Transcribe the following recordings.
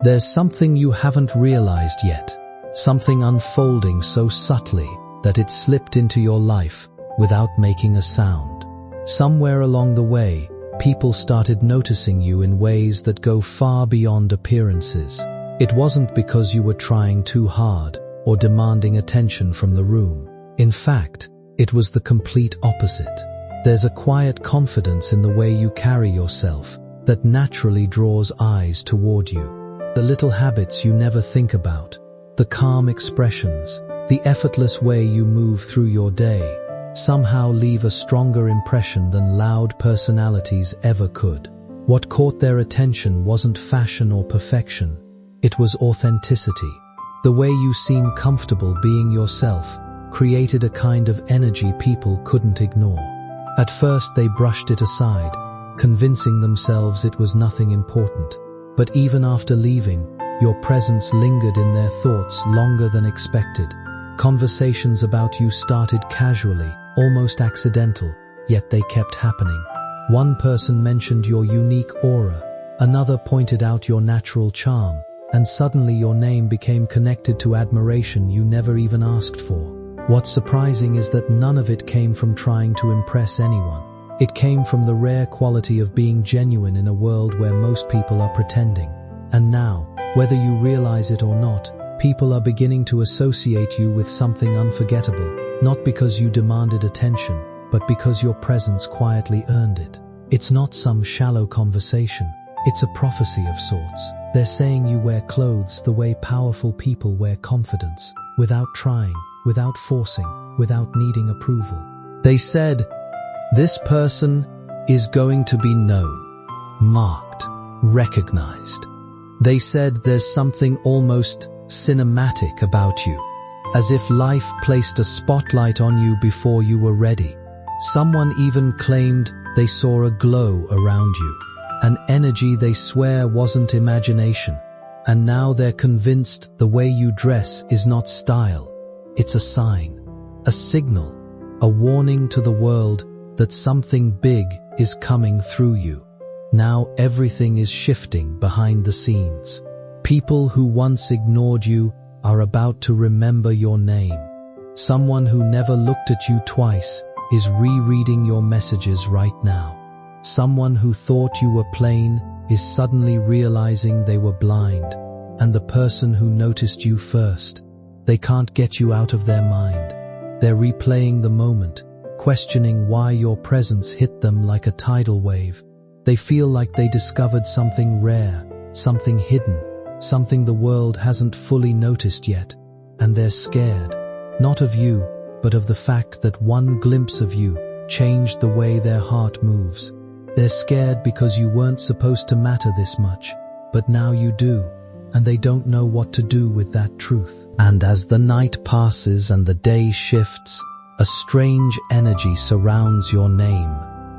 There's something you haven't realized yet, something unfolding so subtly that it slipped into your life without making a sound. Somewhere along the way, people started noticing you in ways that go far beyond appearances. It wasn't because you were trying too hard or demanding attention from the room. In fact, it was the complete opposite. There's a quiet confidence in the way you carry yourself that naturally draws eyes toward you. The little habits you never think about, the calm expressions, the effortless way you move through your day, somehow leave a stronger impression than loud personalities ever could. What caught their attention wasn't fashion or perfection. It was authenticity. The way you seem comfortable being yourself created a kind of energy people couldn't ignore. At first they brushed it aside, convincing themselves it was nothing important. But even after leaving, your presence lingered in their thoughts longer than expected. Conversations about you started casually, almost accidental, yet they kept happening. One person mentioned your unique aura, another pointed out your natural charm, and suddenly your name became connected to admiration you never even asked for. What's surprising is that none of it came from trying to impress anyone. It came from the rare quality of being genuine in a world where most people are pretending. And now, whether you realize it or not, people are beginning to associate you with something unforgettable, not because you demanded attention, but because your presence quietly earned it. It's not some shallow conversation. It's a prophecy of sorts. They're saying you wear clothes the way powerful people wear confidence, without trying, without forcing, without needing approval. They said, "This person is going to be known, marked, recognized." They said there's something almost cinematic about you, as if life placed a spotlight on you before you were ready. Someone even claimed they saw a glow around you, an energy they swear wasn't imagination. And now they're convinced the way you dress is not style. It's a sign, a signal, a warning to the world that something big is coming through you. Now everything is shifting behind the scenes. People who once ignored you are about to remember your name. Someone who never looked at you twice is rereading your messages right now. Someone who thought you were plain is suddenly realizing they were blind. And the person who noticed you first, they can't get you out of their mind. They're replaying the moment, questioning why your presence hit them like a tidal wave. They feel like they discovered something rare, something hidden, something the world hasn't fully noticed yet. And they're scared, not of you, but of the fact that one glimpse of you changed the way their heart moves. They're scared because you weren't supposed to matter this much, but now you do, and they don't know what to do with that truth. And as the night passes and the day shifts, a strange energy surrounds your name.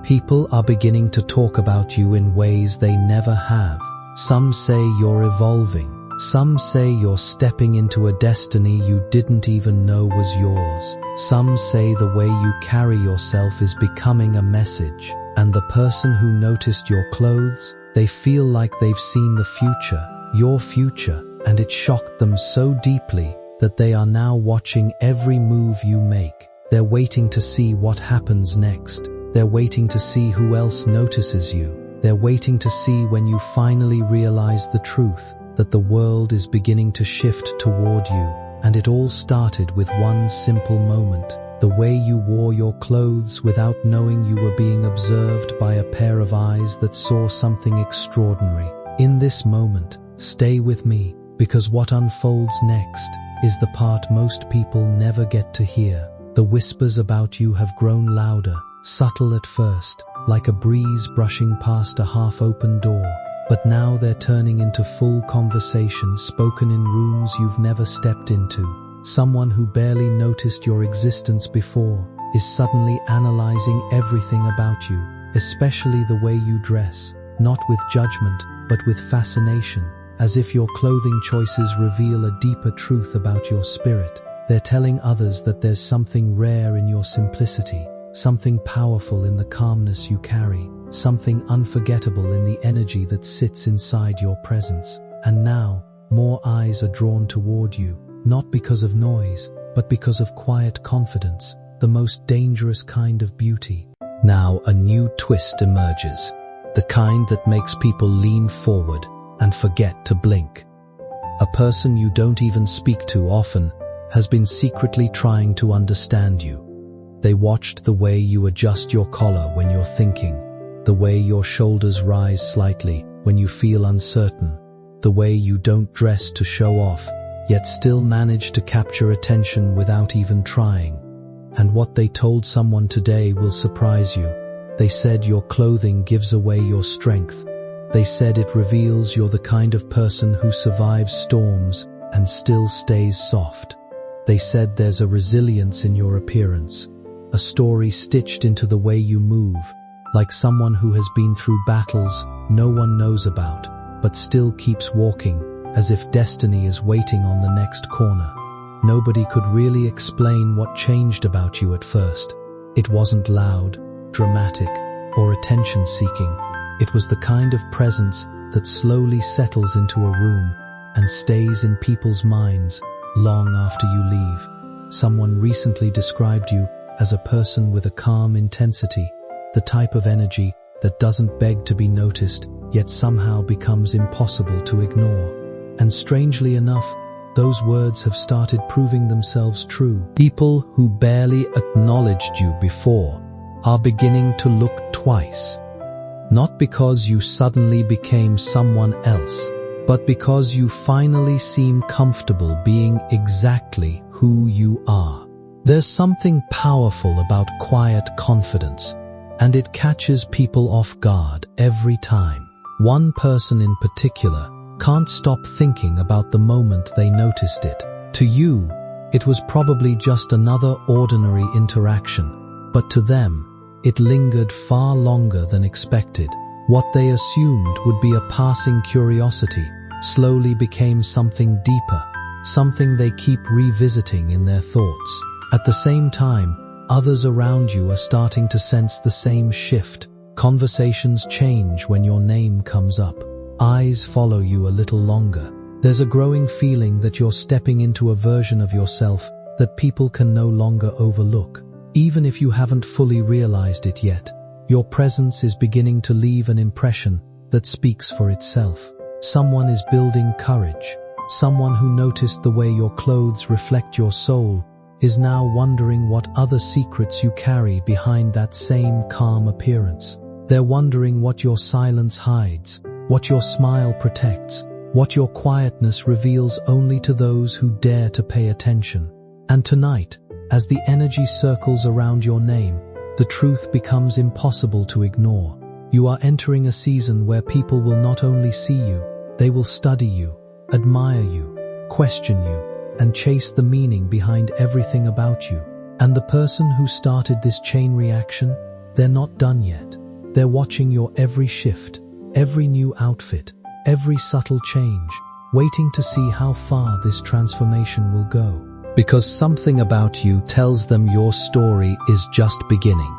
People are beginning to talk about you in ways they never have. Some say you're evolving. Some say you're stepping into a destiny you didn't even know was yours. Some say the way you carry yourself is becoming a message. And the person who noticed your clothes, they feel like they've seen the future, your future, and it shocked them so deeply that they are now watching every move you make. They're waiting to see what happens next. They're waiting to see who else notices you. They're waiting to see when you finally realize the truth, that the world is beginning to shift toward you. And it all started with one simple moment. The way you wore your clothes without knowing you were being observed by a pair of eyes that saw something extraordinary. In this moment, stay with me, because what unfolds next is the part most people never get to hear. The whispers about you have grown louder, subtle at first, like a breeze brushing past a half-open door. But now they're turning into full conversation spoken in rooms you've never stepped into. Someone who barely noticed your existence before is suddenly analyzing everything about you, especially the way you dress, not with judgment, but with fascination, as if your clothing choices reveal a deeper truth about your spirit. They're telling others that there's something rare in your simplicity, something powerful in the calmness you carry, something unforgettable in the energy that sits inside your presence. And now, more eyes are drawn toward you, not because of noise, but because of quiet confidence, the most dangerous kind of beauty. Now a new twist emerges, the kind that makes people lean forward and forget to blink. A person you don't even speak to often has been secretly trying to understand you. They watched the way you adjust your collar when you're thinking, the way your shoulders rise slightly when you feel uncertain, the way you don't dress to show off, yet still manage to capture attention without even trying. And what they told someone today will surprise you. They said your clothing gives away your strength. They said it reveals you're the kind of person who survives storms and still stays soft. They said there's a resilience in your appearance, a story stitched into the way you move, like someone who has been through battles no one knows about, but still keeps walking, as if destiny is waiting on the next corner. Nobody could really explain what changed about you at first. It wasn't loud, dramatic, or attention-seeking. It was the kind of presence that slowly settles into a room and stays in people's minds long after you leave. Someone recently described you as a person with a calm intensity, the type of energy that doesn't beg to be noticed, yet somehow becomes impossible to ignore. And strangely enough, those words have started proving themselves true. People who barely acknowledged you before are beginning to look twice. Not because you suddenly became someone else, but because you finally seem comfortable being exactly who you are. There's something powerful about quiet confidence, and it catches people off guard every time. One person in particular can't stop thinking about the moment they noticed it. To you, it was probably just another ordinary interaction, but to them, it lingered far longer than expected. What they assumed would be a passing curiosity slowly became something deeper, something they keep revisiting in their thoughts. At the same time, others around you are starting to sense the same shift. Conversations change when your name comes up. Eyes follow you a little longer. There's a growing feeling that you're stepping into a version of yourself that people can no longer overlook. Even if you haven't fully realized it yet, your presence is beginning to leave an impression that speaks for itself. Someone is building courage. Someone who noticed the way your clothes reflect your soul is now wondering what other secrets you carry behind that same calm appearance. They're wondering what your silence hides, what your smile protects, what your quietness reveals only to those who dare to pay attention. And tonight, as the energy circles around your name, the truth becomes impossible to ignore. You are entering a season where people will not only see you, they will study you, admire you, question you, and chase the meaning behind everything about you. And the person who started this chain reaction, they're not done yet. They're watching your every shift, every new outfit, every subtle change, waiting to see how far this transformation will go. Because something about you tells them your story is just beginning.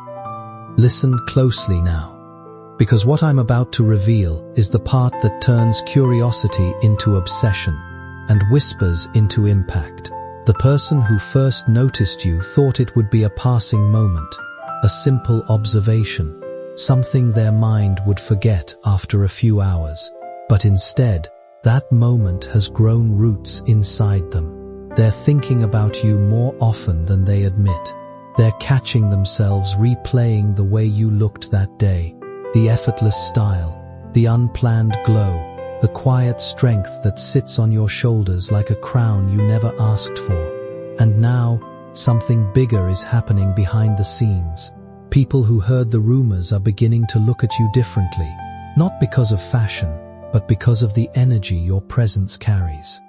Listen closely now, because what I'm about to reveal is the part that turns curiosity into obsession and whispers into impact. The person who first noticed you thought it would be a passing moment, a simple observation, something their mind would forget after a few hours. But instead, that moment has grown roots inside them. They're thinking about you more often than they admit. They're catching themselves replaying the way you looked that day, the effortless style, the unplanned glow, the quiet strength that sits on your shoulders like a crown you never asked for. And now, something bigger is happening behind the scenes. People who heard the rumors are beginning to look at you differently, not because of fashion, but because of the energy your presence carries.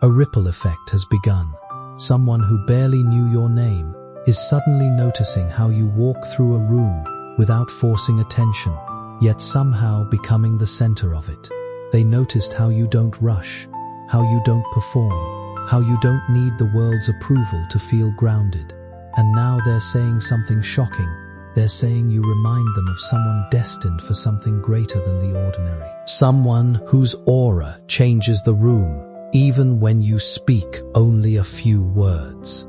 A ripple effect has begun. Someone who barely knew your name is suddenly noticing how you walk through a room without forcing attention, yet somehow becoming the center of it. They noticed how you don't rush, how you don't perform, how you don't need the world's approval to feel grounded. And now they're saying something shocking. They're saying you remind them of someone destined for something greater than the ordinary. Someone whose aura changes the room, even when you speak only a few words.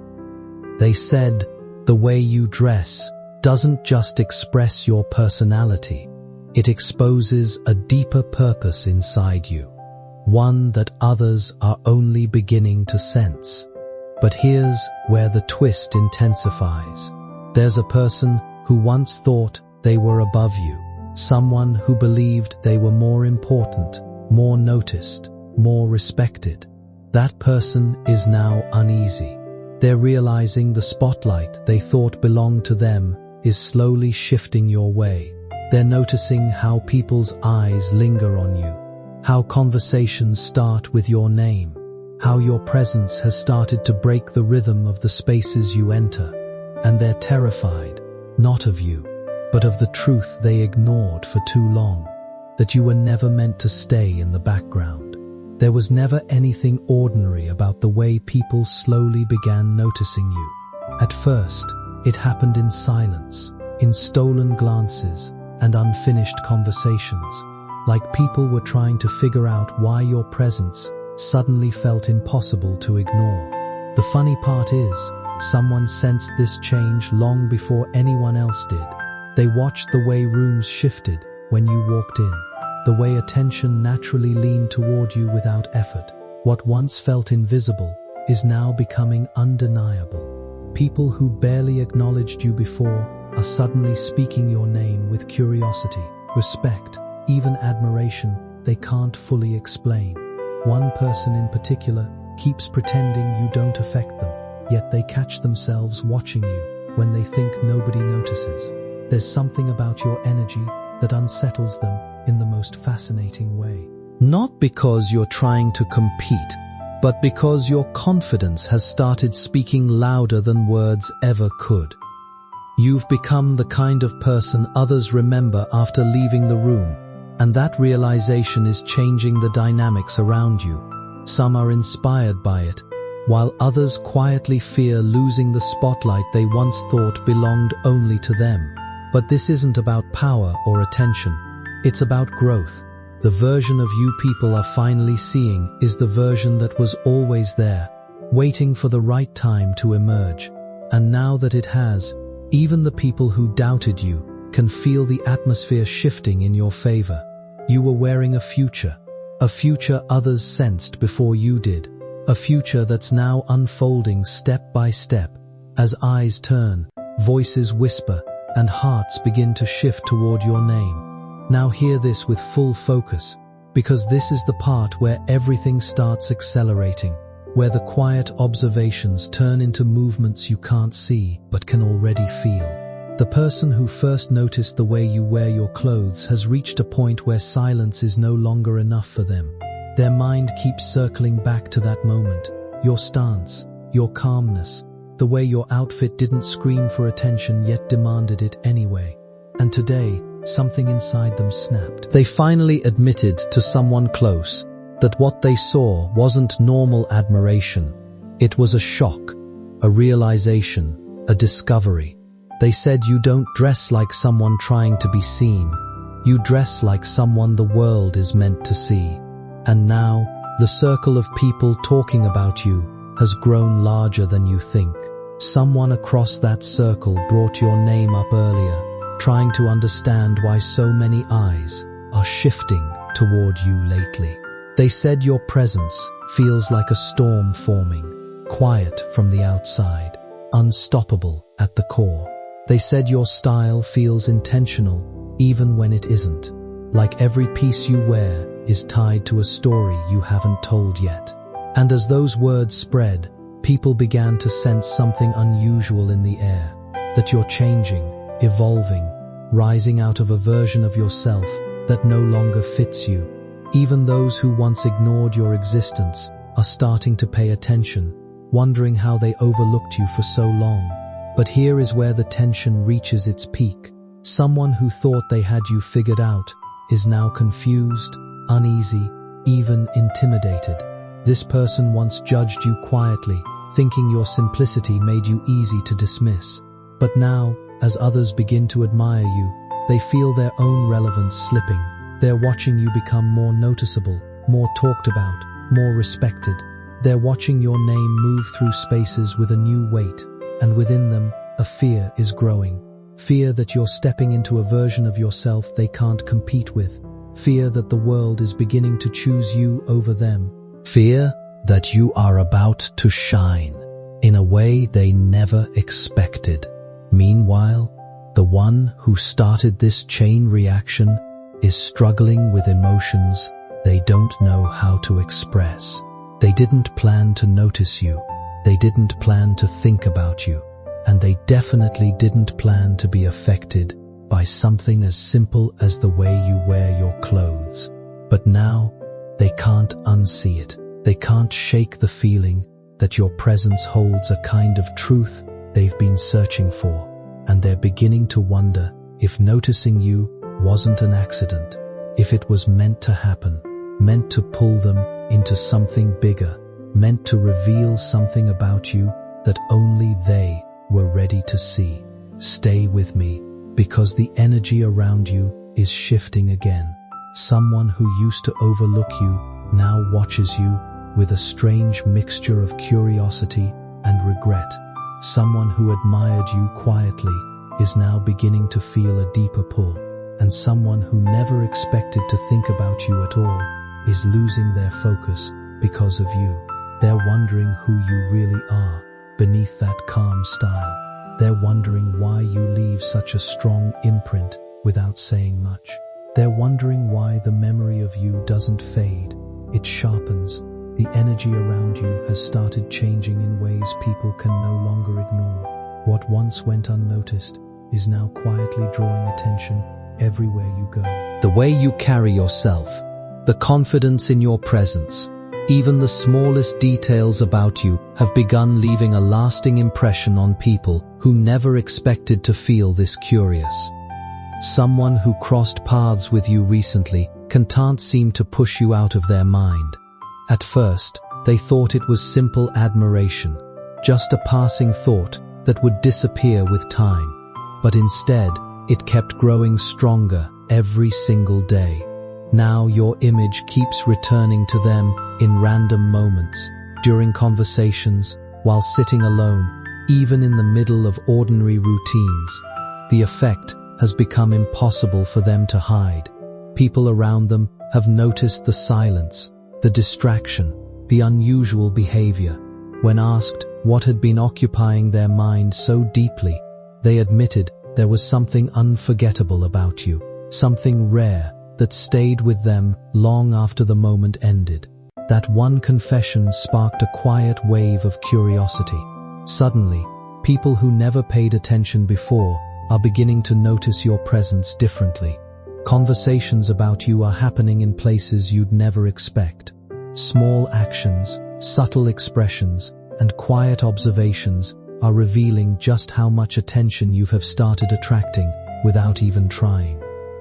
They said, the way you dress doesn't just express your personality, it exposes a deeper purpose inside you, one that others are only beginning to sense. But here's where the twist intensifies. There's a person who once thought they were above you, someone who believed they were more important, more noticed, more respected. That person is now uneasy. They're realizing the spotlight they thought belonged to them is slowly shifting your way. They're noticing how people's eyes linger on you, how conversations start with your name, how your presence has started to break the rhythm of the spaces you enter. And they're terrified, not of you, but of the truth they ignored for too long, that you were never meant to stay in the background. There was never anything ordinary about the way people slowly began noticing you. At first, it happened in silence, in stolen glances and unfinished conversations, like people were trying to figure out why your presence suddenly felt impossible to ignore. The funny part is, someone sensed this change long before anyone else did. They watched the way rooms shifted when you walked in, the way attention naturally leaned toward you without effort. What once felt invisible is now becoming undeniable. People who barely acknowledged you before are suddenly speaking your name with curiosity, respect, even admiration they can't fully explain. One person in particular keeps pretending you don't affect them, yet they catch themselves watching you when they think nobody notices. There's something about your energy that unsettles them in the most fascinating way. Not because you're trying to compete, but because your confidence has started speaking louder than words ever could. You've become the kind of person others remember after leaving the room, and that realization is changing the dynamics around you. Some are inspired by it, while others quietly fear losing the spotlight they once thought belonged only to them. But this isn't about power or attention. It's about growth. The version of you people are finally seeing is the version that was always there, waiting for the right time to emerge. And now that it has, even the people who doubted you can feel the atmosphere shifting in your favor. You were wearing a future others sensed before you did, a future that's now unfolding step by step. As eyes turn, voices whisper, and hearts begin to shift toward your name. Now hear this with full focus, because this is the part where everything starts accelerating, where the quiet observations turn into movements you can't see but can already feel. The person who first noticed the way you wear your clothes has reached a point where silence is no longer enough for them. Their mind keeps circling back to that moment, your stance, your calmness, the way your outfit didn't scream for attention yet demanded it anyway. And today, something inside them snapped. They finally admitted to someone close that what they saw wasn't normal admiration. It was a shock, a realization, a discovery. They said you don't dress like someone trying to be seen. You dress like someone the world is meant to see. And now, the circle of people talking about you has grown larger than you think. Someone across that circle brought your name up earlier, trying to understand why so many eyes are shifting toward you lately. They said your presence feels like a storm forming, quiet from the outside, unstoppable at the core. They said your style feels intentional even when it isn't, like every piece you wear is tied to a story you haven't told yet. And as those words spread, people began to sense something unusual in the air, that you're changing, evolving, rising out of a version of yourself that no longer fits you. Even those who once ignored your existence are starting to pay attention, wondering how they overlooked you for so long. But here is where the tension reaches its peak. Someone who thought they had you figured out is now confused, uneasy, even intimidated. This person once judged you quietly, thinking your simplicity made you easy to dismiss. But now, As others begin to admire you, they feel their own relevance slipping. They're watching you become more noticeable, more talked about, more respected. They're watching your name move through spaces with a new weight, and within them, a fear is growing. Fear that you're stepping into a version of yourself they can't compete with. Fear that the world is beginning to choose you over them. Fear that you are about to shine in a way they never expected. Meanwhile, the one who started this chain reaction is struggling with emotions they don't know how to express. They didn't plan to notice you. They didn't plan to think about you. And they definitely didn't plan to be affected by something as simple as the way you wear your clothes. But now, they can't unsee it. They can't shake the feeling that your presence holds a kind of truth they've been searching for. And they're beginning to wonder if noticing you wasn't an accident, if it was meant to happen, meant to pull them into something bigger, meant to reveal something about you that only they were ready to see. Stay with me, because the energy around you is shifting again. Someone who used to overlook you now watches you with a strange mixture of curiosity and regret. Someone who admired you quietly is now beginning to feel a deeper pull, and someone who never expected to think about you at all is losing their focus because of you. They're wondering who you really are beneath that calm style. They're wondering why you leave such a strong imprint without saying much. They're wondering why the memory of you doesn't fade. It sharpens. The energy around you has started changing in ways people can no longer ignore. What once went unnoticed is now quietly drawing attention everywhere you go. The way you carry yourself, the confidence in your presence, even the smallest details about you have begun leaving a lasting impression on people who never expected to feel this curious. Someone who crossed paths with you recently can't seem to push you out of their mind. At first, they thought it was simple admiration, just a passing thought that would disappear with time. But instead, it kept growing stronger every single day. Now your image keeps returning to them in random moments, during conversations, while sitting alone, even in the middle of ordinary routines. The effect has become impossible for them to hide. People around them have noticed the silence, the distraction, the unusual behavior. When asked what had been occupying their mind so deeply, they admitted there was something unforgettable about you, something rare that stayed with them long after the moment ended. That one confession sparked a quiet wave of curiosity. Suddenly, people who never paid attention before are beginning to notice your presence differently. Conversations about you are happening in places you'd never expect. Small actions, subtle expressions, and quiet observations are revealing just how much attention you have started attracting without even trying.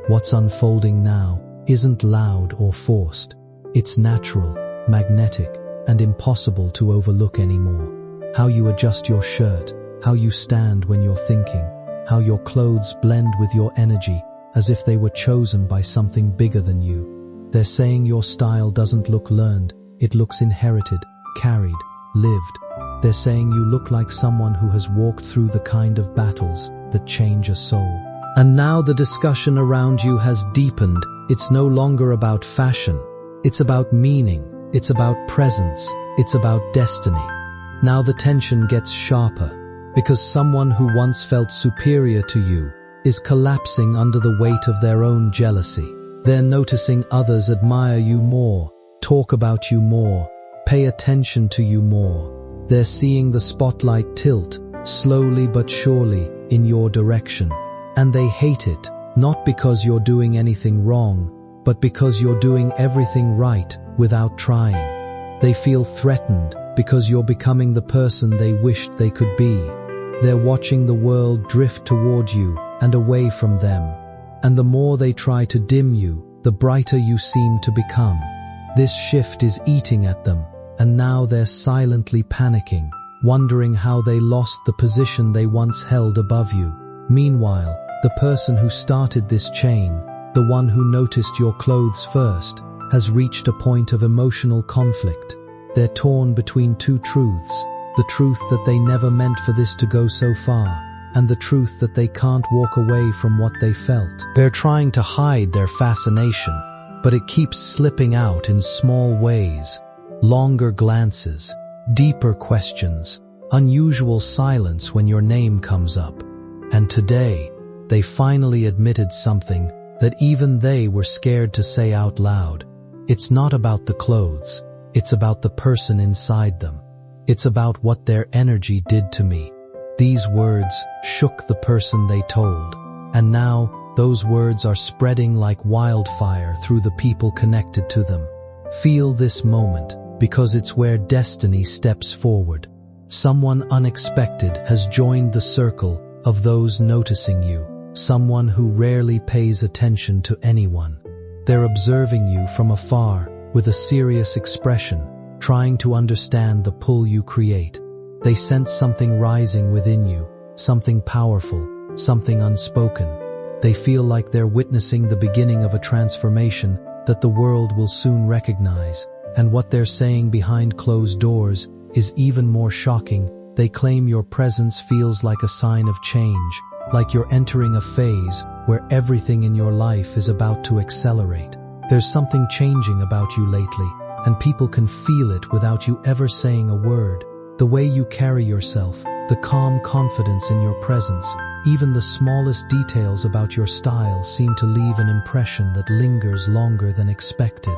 What's unfolding now isn't loud or forced. It's natural, magnetic, and impossible to overlook anymore. How you adjust your shirt, how you stand when you're thinking, how your clothes blend with your energy as if they were chosen by something bigger than you. They're saying your style doesn't look learned, it looks inherited, carried, lived. They're saying you look like someone who has walked through the kind of battles that change a soul. And now the discussion around you has deepened. It's no longer about fashion. It's about meaning. It's about presence. It's about destiny. Now the tension gets sharper, because someone who once felt superior to you is collapsing under the weight of their own jealousy. They're noticing others admire you more, talk about you more, pay attention to you more. They're seeing the spotlight tilt, slowly but surely, in your direction. And they hate it, not because you're doing anything wrong, but because you're doing everything right without trying. They feel threatened because you're becoming the person they wished they could be. They're watching the world drift toward you and away from them. And the more they try to dim you, the brighter you seem to become. This shift is eating at them, and now they're silently panicking, wondering how they lost the position they once held above you. Meanwhile, the person who started this chain, the one who noticed your clothes first, has reached a point of emotional conflict. They're torn between two truths, the truth that they never meant for this to go so far, and the truth that they can't walk away from what they felt. They're trying to hide their fascination, but it keeps slipping out in small ways. Longer glances, deeper questions, unusual silence when your name comes up. And today, they finally admitted something that even they were scared to say out loud. It's not about the clothes. It's about the person inside them. It's about what their energy did to me. These words shook the person they told. And now, those words are spreading like wildfire through the people connected to them. Feel this moment, because it's where destiny steps forward. Someone unexpected has joined the circle of those noticing you. Someone who rarely pays attention to anyone. They're observing you from afar with a serious expression, trying to understand the pull you create. They sense something rising within you, something powerful, something unspoken. They feel like they're witnessing the beginning of a transformation that the world will soon recognize. And what they're saying behind closed doors is even more shocking. They claim your presence feels like a sign of change, like you're entering a phase where everything in your life is about to accelerate. There's something changing about you lately, and people can feel it without you ever saying a word. The way you carry yourself, the calm confidence in your presence, even the smallest details about your style seem to leave an impression that lingers longer than expected.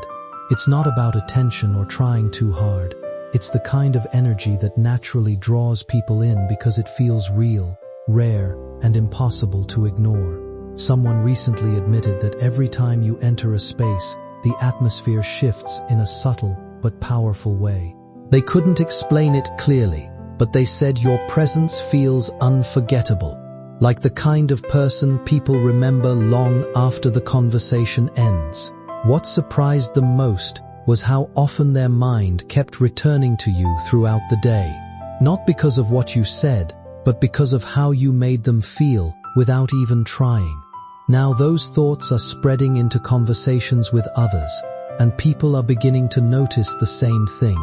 It's not about attention or trying too hard. It's the kind of energy that naturally draws people in because it feels real, rare, and impossible to ignore. Someone recently admitted that every time you enter a space, the atmosphere shifts in a subtle but powerful way. They couldn't explain it clearly, but they said your presence feels unforgettable, like the kind of person people remember long after the conversation ends. What surprised them most was how often their mind kept returning to you throughout the day, not because of what you said, but because of how you made them feel without even trying. Now those thoughts are spreading into conversations with others, and people are beginning to notice the same thing.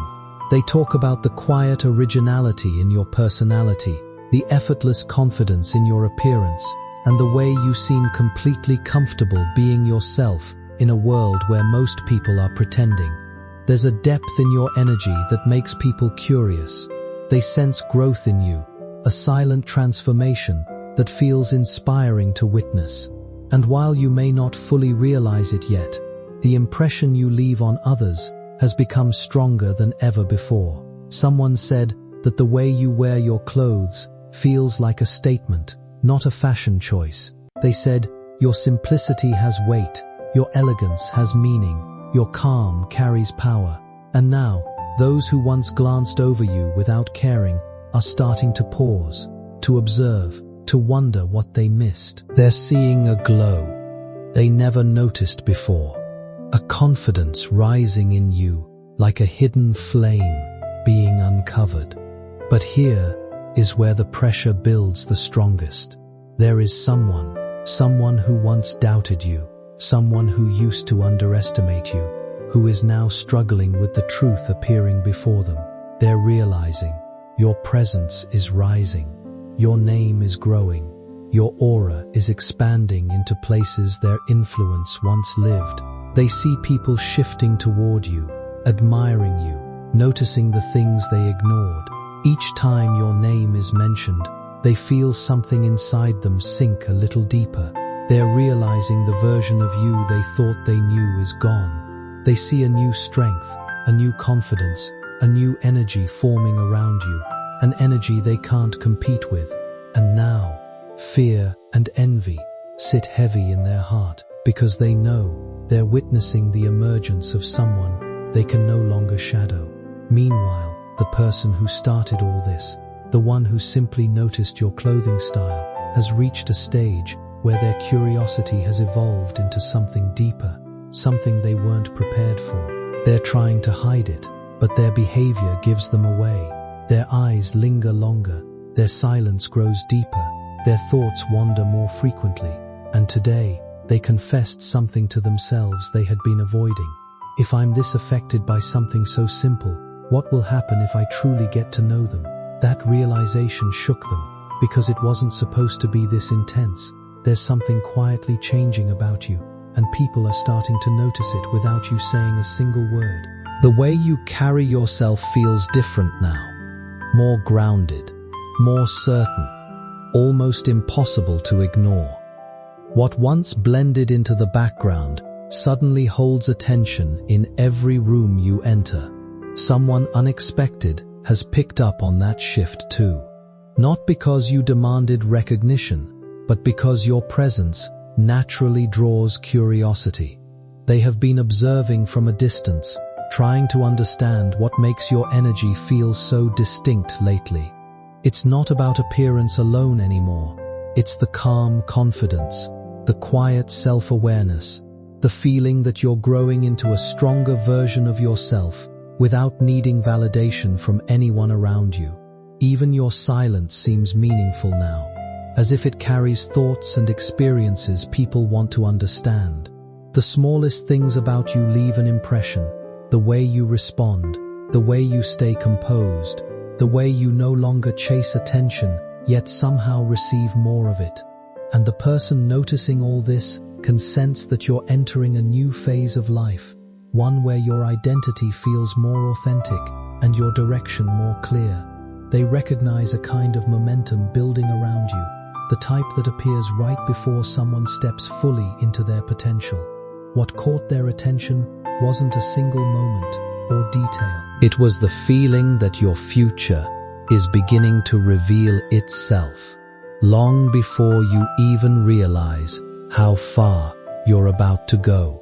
They talk about the quiet originality in your personality, the effortless confidence in your appearance, and the way you seem completely comfortable being yourself in a world where most people are pretending. There's a depth in your energy that makes people curious. They sense growth in you, a silent transformation that feels inspiring to witness. And while you may not fully realize it yet, the impression you leave on others has become stronger than ever before. Someone said that the way you wear your clothes feels like a statement, not a fashion choice. They said, your simplicity has weight, your elegance has meaning, your calm carries power. And now, those who once glanced over you without caring are starting to pause, to observe, to wonder what they missed. They're seeing a glow they never noticed before, a confidence rising in you like a hidden flame being uncovered. But here is where the pressure builds the strongest. There is someone who once doubted you, someone who used to underestimate you, who is now struggling with the truth appearing before them. They're realizing your presence is rising. Your name is growing. Your aura is expanding into places their influence once lived. They see people shifting toward you, admiring you, noticing the things they ignored. Each time your name is mentioned, they feel something inside them sink a little deeper. They're realizing the version of you they thought they knew is gone. They see a new strength, a new confidence, a new energy forming around you. An energy they can't compete with. And now, fear and envy sit heavy in their heart because they know they're witnessing the emergence of someone they can no longer shadow. Meanwhile, the person who started all this, the one who simply noticed your clothing style, has reached a stage where their curiosity has evolved into something deeper, something they weren't prepared for. They're trying to hide it, but their behavior gives them away. Their eyes linger longer, their silence grows deeper, their thoughts wander more frequently, and today they confessed something to themselves they had been avoiding. If I'm this affected by something so simple, what will happen if I truly get to know them? That realization shook them, because it wasn't supposed to be this intense. There's something quietly changing about you, and people are starting to notice it without you saying a single word. The way you carry yourself feels different now. More grounded, more certain, almost impossible to ignore. What once blended into the background suddenly holds attention in every room you enter. Someone unexpected has picked up on that shift too. Not because you demanded recognition, but because your presence naturally draws curiosity. They have been observing from a distance, trying to understand what makes your energy feel so distinct lately. It's not about appearance alone anymore. It's the calm confidence, the quiet self-awareness, the feeling that you're growing into a stronger version of yourself without needing validation from anyone around you. Even your silence seems meaningful now, as if it carries thoughts and experiences people want to understand. The smallest things about you leave an impression. The way you respond, the way you stay composed, the way you no longer chase attention, yet somehow receive more of it. And the person noticing all this can sense that you're entering a new phase of life, one where your identity feels more authentic and your direction more clear. They recognize a kind of momentum building around you, the type that appears right before someone steps fully into their potential. What caught their attention wasn't a single moment or detail. It was the feeling that your future is beginning to reveal itself, long before you even realize how far you're about to go.